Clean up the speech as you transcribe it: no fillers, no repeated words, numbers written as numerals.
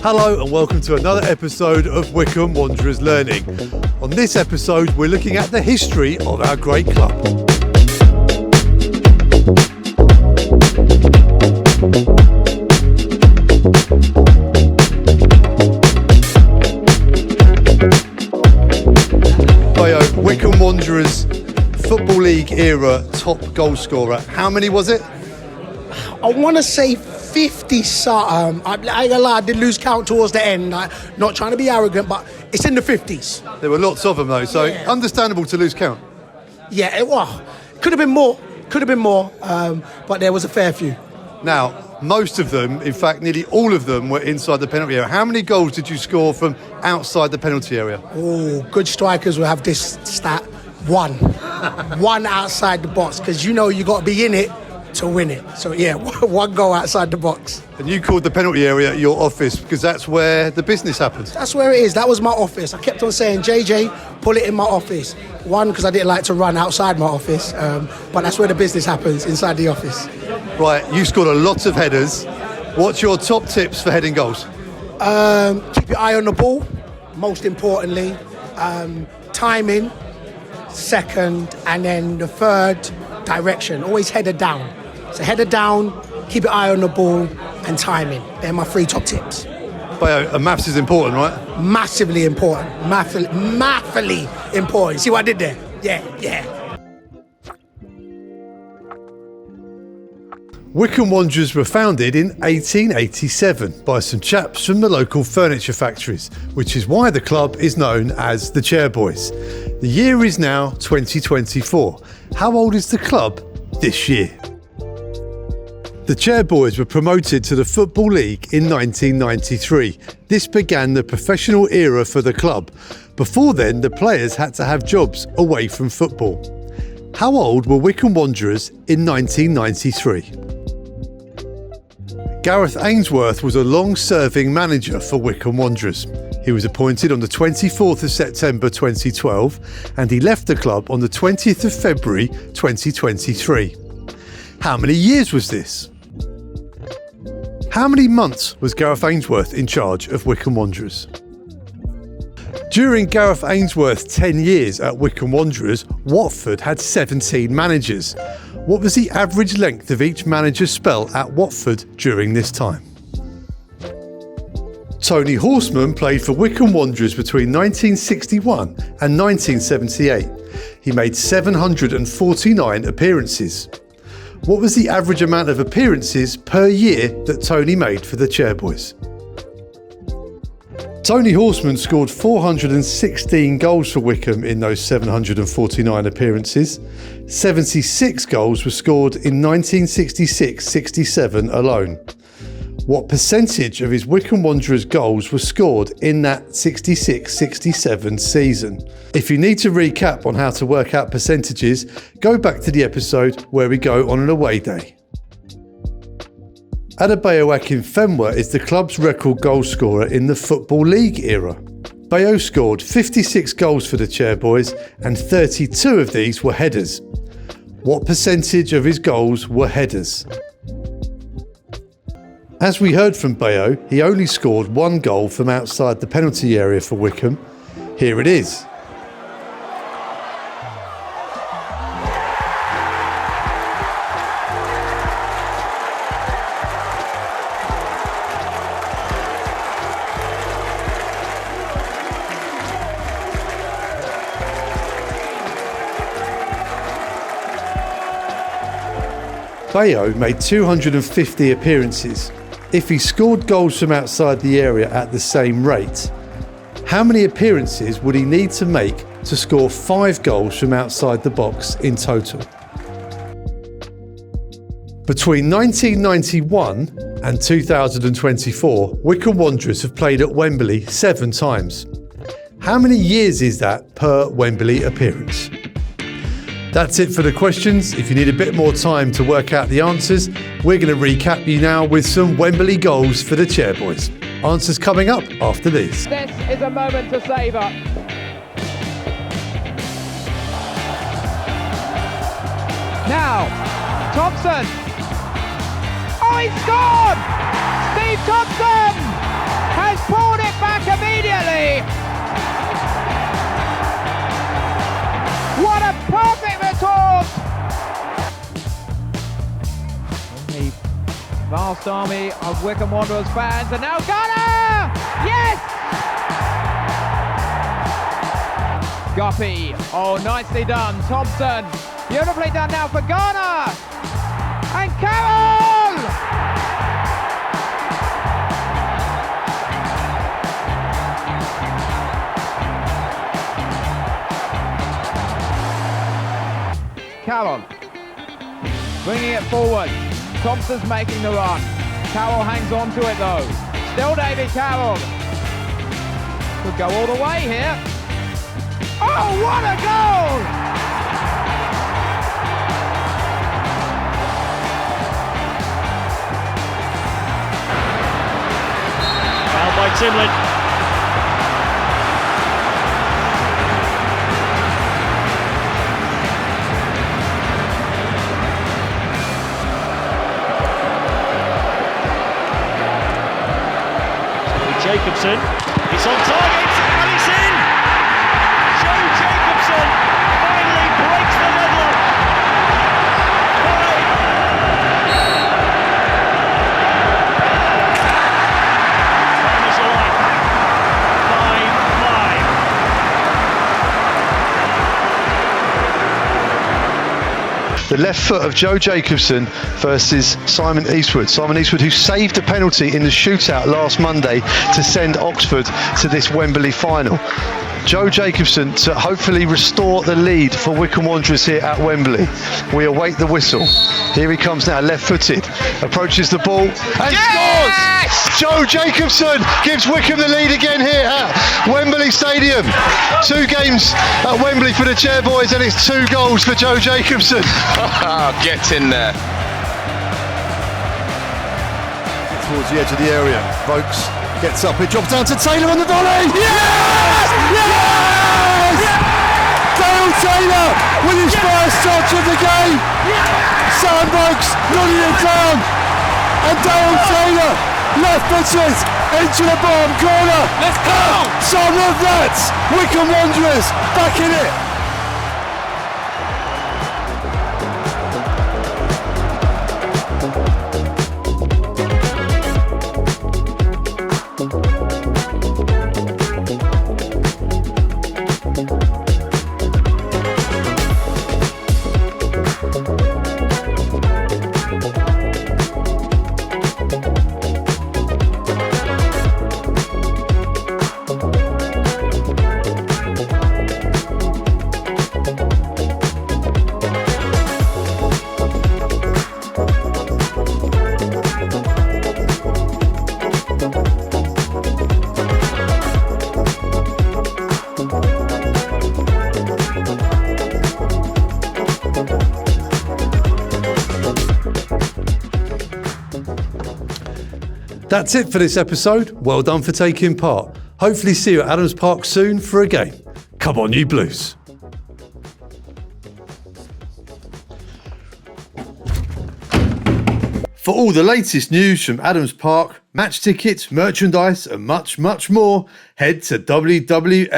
Hello and welcome to another episode of Wycombe Wanderers Learning. On this episode, we're looking at the history of our great club. Wycombe Wanderers Football League era top goal scorer. How many was it? I want to say 50 something. I ain't gonna lie, I did lose count towards the end. Not trying to be arrogant, but it's in the 50s. There were lots of them though, so understandable to lose count. Yeah, could have been more, but there was a fair few. Now, most of them, in fact, nearly all of them were inside the penalty area. How many goals did you score from outside the penalty area? Oh, good strikers will have this stat. One. One outside the box, because you got to be in it to win it. So, yeah, one goal outside the box. And you called the penalty area your office because that's where the business happens. That's where it is. That was my office. I kept on saying, JJ, pull it in my office. One, because I didn't like to run outside my office, but that's where the business happens, inside the office. Right, you scored a lot of headers. What's your top tips for heading goals? Keep your eye on the ball, most importantly. Timing, second, and then the third, direction. Always header down. So header down, keep your eye on the ball, and timing. They're my three top tips. Bayo, maths is important, right? Massively important. Massively important. See what I did there? Yeah. Wycombe Wanderers were founded in 1887 by some chaps from the local furniture factories, which is why the club is known as the Chairboys. The year is now 2024. How old is the club this year? The Chairboys were promoted to the Football League in 1993. This began the professional era for the club. Before then, the players had to have jobs away from football. How old were Wycombe Wanderers in 1993? Gareth Ainsworth was a long-serving manager for Wycombe Wanderers. He was appointed on the 24th of September 2012 and he left the club on the 20th of February 2023. How many years was this? How many months was Gareth Ainsworth in charge of Wycombe Wanderers? During Gareth Ainsworth's 10 years at Wycombe Wanderers, Watford had 17 managers. What was the average length of each manager's spell at Watford during this time? Tony Horseman played for Wycombe Wanderers between 1961 and 1978. He made 749 appearances. What was the average amount of appearances per year that Tony made for the Chairboys? Tony Horseman scored 416 goals for Wycombe in those 749 appearances. 76 goals were scored in 1966-67 alone. What percentage of his Wycombe Wanderers goals were scored in that 66-67 season? If you need to recap on how to work out percentages, go back to the episode where we go on an away day. Adebayo Akinfenwa is the club's record goal scorer in the Football League era. Bayo scored 56 goals for the Chairboys and 32 of these were headers. What percentage of his goals were headers? As we heard from Bayo, he only scored one goal from outside the penalty area for Wycombe. Here it is. Bayo made 250 appearances. If he scored goals from outside the area at the same rate, how many appearances would he need to make to score 5 goals from outside the box in total? Between 1991 and 2024, Wycombe Wanderers have played at Wembley 7 times. How many years is that per Wembley appearance? That's it for the questions. If you need a bit more time to work out the answers, we're going to recap you now with some Wembley goals for the Chairboys. Answers coming up after these. This is a moment to savour. Now, Thompson. Oh, he scored! Steve Thompson has vast army of Wycombe Wanderers fans, and now Ghana! Yes! Guppy, oh, nicely done. Thompson, beautifully done now for Ghana! And Carroll! Carroll, bringing it forward. Thompson's making the run. Carroll hangs on to it though. Still David Carroll. Could go all the way here. Oh, what a goal! Fouled by Timlin. Jacobson, it's on target, and it's in! Joe Jacobson finally breaks the deadlock. Time is alive. 5-5. The left foot of Joe Jacobson versus Simon Eastwood. Simon Eastwood, who saved a penalty in the shootout last Monday to send Oxford to this Wembley final. Joe Jacobson to hopefully restore the lead for Wycombe Wanderers here at Wembley. We await the whistle. Here he comes now, left-footed, approaches the ball and scores! Joe Jacobson gives Wycombe the lead again here at Wembley Stadium. 2 games at Wembley for the Chairboys, and it's 2 goals for Joe Jacobson. Get in there. Towards the edge of the area, Vokes gets up, it drops down to Taylor on the volley. Yes! Yes! Dale Taylor with his first touch of the game. Sam Vokes nodding it down, and Dale Taylor left-footed into the bottom corner. Let's go! Some of that, Wycombe Wanderers back in it. That's it for this episode. Well done for taking part. Hopefully see you at Adams Park soon for a game. Come on, you Blues. For all the latest news from Adams Park, match tickets, merchandise and much, much more, head to wwfc.com.